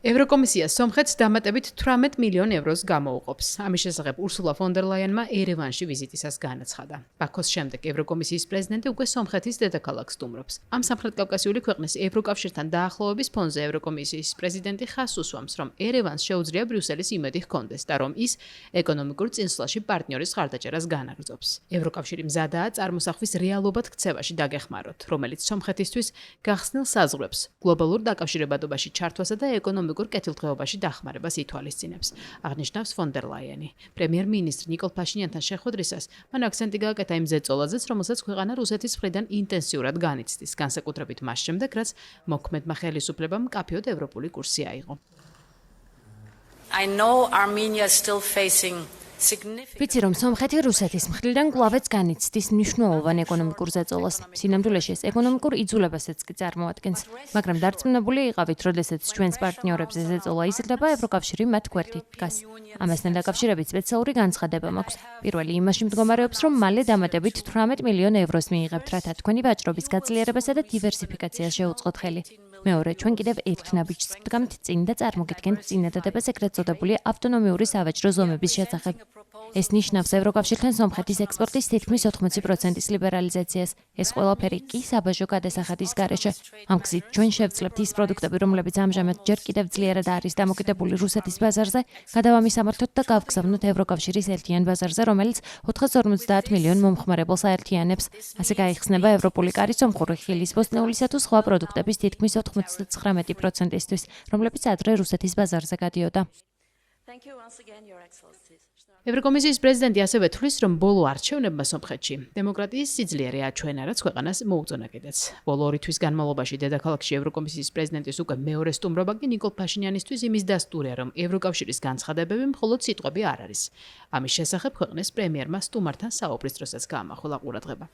ევროკომისია სომხეთს დამატებით 18 მილიონ ევროს გამოუყოფს. ამის შესახებ ურსულა ფონ დერ ლაიენმა ერევანში ვიზიტისას განაცხადა. ბაქოს შემდეგ ევროკომისიის პრეზიდენტი უკვე სომხეთის დედაქალაქს სტუმრობს. ამ სამხრეთკავკასიული ქვეყნის ევროკავშირთან დაახლოების ფონზე ევროკომისიის პრეზიდენტი ხაზს უსვამს, რომ ერევანს შეუძლია ბრიუსელის იმედი ჰქონდეს და რომ ის ეკონომიკურ წინსვლაში პარტნიორის ხარდაჭერას განაგრძობს. ევროკავშირი მზადაა წარმოსახვის რეალობად ქცევაში დაგეხმაროთ, რომელიც სომხეთისთვის გახსნილ საზღვრებს, გლობალურ დაკავშირებადობაში ჩართვასა და ეკონომიკურ კეთილდღეობაში დახმარებას ითვალისწინებს, აღნიშნავს ფონ დერ ლაიენი. პრემიერ-მინისტრ ნიკოლ ფაშინიანთან შეხვედრისას მან აქცენტი გააკეთა იმ ზეწოლაზეც, რომელსაც ქვეყანა რუსეთის მხრიდან ინტენსიურად განიცდის, განსაკუთრებით მას შემდეგ, რაც მოქმედმა ხელისუფლებამ მკაფიოდ ევროპული კურსი აიღო. ვიცი, რომ სომხეთი რუსეთის მხრიდან კვლავაც განიცდის მნიშვნელოვან ეკონომიკურ ზეწოლას. სინამდვილეში ეს ეკონომიკურ იძულებასაც კი წარმოადგენს. მაგრამ დარწმუნებული იყავით, როდესაც ჩვენს პარტნიორებს ეს ზეწოლა იზრდება, ევროკავშირი მათ გვერდით დგას. ამასთან დაკავშირებით სპეციალური განცხადება მაქვს. პირველი იმაში მდგომარეობს, რომ მალე დამატებით 18 მილიონ ევროს მიიღებთ, რათა თქვენი ვაჭრობის გაძლიერებასა და დივერსიფიკაციას შეუწყოთ ხელი. მეორე, ჩვენ კიდევ ერთ ნაბიჯს ვდგამთ წინ და წარმოგიდგენთ წინადადებას ეგრეთ წოდებული ავტონომიური სავაჭრო ზომების შესახებ. ეს ნიშნავს ევროკავშირთან სომხეთის ექსპორტის თითქმის 80%-ის ლიბერალიზაციას. ეს ყველაფერი კი საბაჟო გადასახადის გარეშე. ამ გზით ჩვენ შევძლებთ ის პროდუქტები, რომლებიც ამჟამად ჯერ კიდევ ძლიერად არის დამოკიდებული რუსეთის ბაზარზე, გადავამისამართოთ და გავგზავნოთ ევროკავშირის ერთიან ბაზარზე, რომელიც 450 მილიონ მომხმარებელს აერთიანებს. ასე გაიხსნება ევროპული კარი სომხური ხილის, ბოსტნეულისა თუ სხვა პროდუქტების თითქმის 99%-ისთვის, რომლებიც ადრე რუსეთის ბაზარზე გადიოდა. ევროკომისიის პრეზიდენტი ასევე თვლის, რომ ბოლო არჩევნებმა სომხეთში დემოკრატიის სიძლიერე აჩვენა, რაც ქვეყანას მოუწონა კიდეც. ბოლო 2 თვის განმავლობაში დედაქალაქში ევროკომისიის პრეზიდენტის უკვე მეორე სტუმრობა კი ნიკოლ ფაშინიანისთვის იმის დასტურია, რომ ევროკავშირის განცხადებები მხოლოდ სიტყვები არ არის. ამის შესახებ ქვეყნის პრემიერმა სტუმართან საუბრის დროსაც გაამახვილა ყურადღება.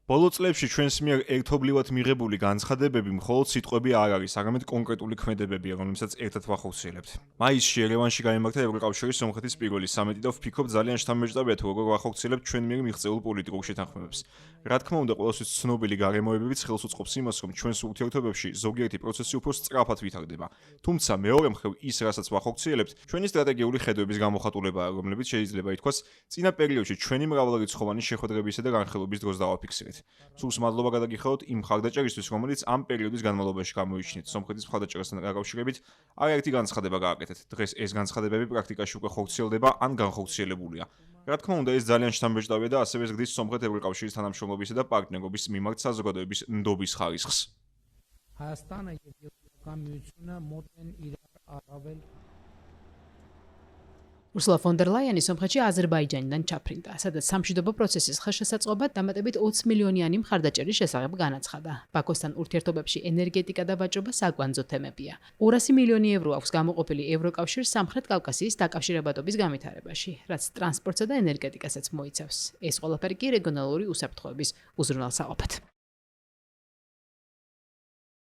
ბოლო წლებში ჩვენს მიერ ერთობლივად მიღებული განცხადებები მხოლოდ სიტყვები არ არის, არამედ კონკრეტული ქმედებებია, რომლებსაც ერთად ვახორციელებთ. მაისში ერევანში გაიმართა ევროკავშირის სომხეთის პირველი სამიტი და ვფიქრობ ძალიან შთამბეჭდავია თუ როგორ ვახორციელებთ ჩვენ მიერ მიღწეულ პოლიტიკურ შეთანხმებებს. რა თქმა უნდა, ყოველთვის ცნობილი გარემოებებიც ხელს უწყობს იმას, რომ ჩვენს ურთიერთობებში ზოგიერთი პროცესი უფრო სწრაფად ვითარდება. თუმცა მეორე მხრივ ის, რასაც ვახორციელებთ, ჩვენი სტრატეგიული ხედვების გამოხატულებაა, რომლებიც შეიძლება ითქვას, წინა პერიოდში ჩვენი მრავალრიცხოვანი შეხვედრებისა და განხილობის დროს დავაფიქსირეთ. სულს მადლობა გადაგიხადოთ იმ მხარდაჭერისთვის, რომელიც ამ პერიოდის განმავლობაში გამოიჩინეთ. სომხეთის მხარდაჭერასთან დაკავშირებით არაერთი განცხადება გააკეთეთ. დღეს ეს განცხადებები პრაქტიკაში უკვე ხორციელდება ან განხორციელებულია. რა თქმა უნდა, ეს ძალიან შთამბეჭდავია და ასევე ზრდის სომხეთ ევროკავშირის თანამშრომლობისა და პარტნიორობის მიმართ საზოგადოების ნდობის ხარისხს. ურსულა ფონ დერ ლაიენი სომხეთში აზერბაიჯანიდან ჩაფრინდა, სადაც სამშვიდობო პროცესის ხელშესაწყობად დამატებით 20 მილიონიანი მხარდაჭერის შესახებ განაცხადა. ბაქოსთან ურთიერთობებში ენერგეტიკა და ვაჭრობა საკვანძო თემებია. 200 მილიონი ევრო აქვს გამოყოფილი ევროკავშირს სამხრეთ კავკასიის დაკავშირებადობის განვითარებაში, რაც ტრანსპორტსა და ენერგეტიკასაც მოიცავს. ეს ყველაფერი კი რეგიონალური უსაფრთხოების უზრუნველსაყოფად.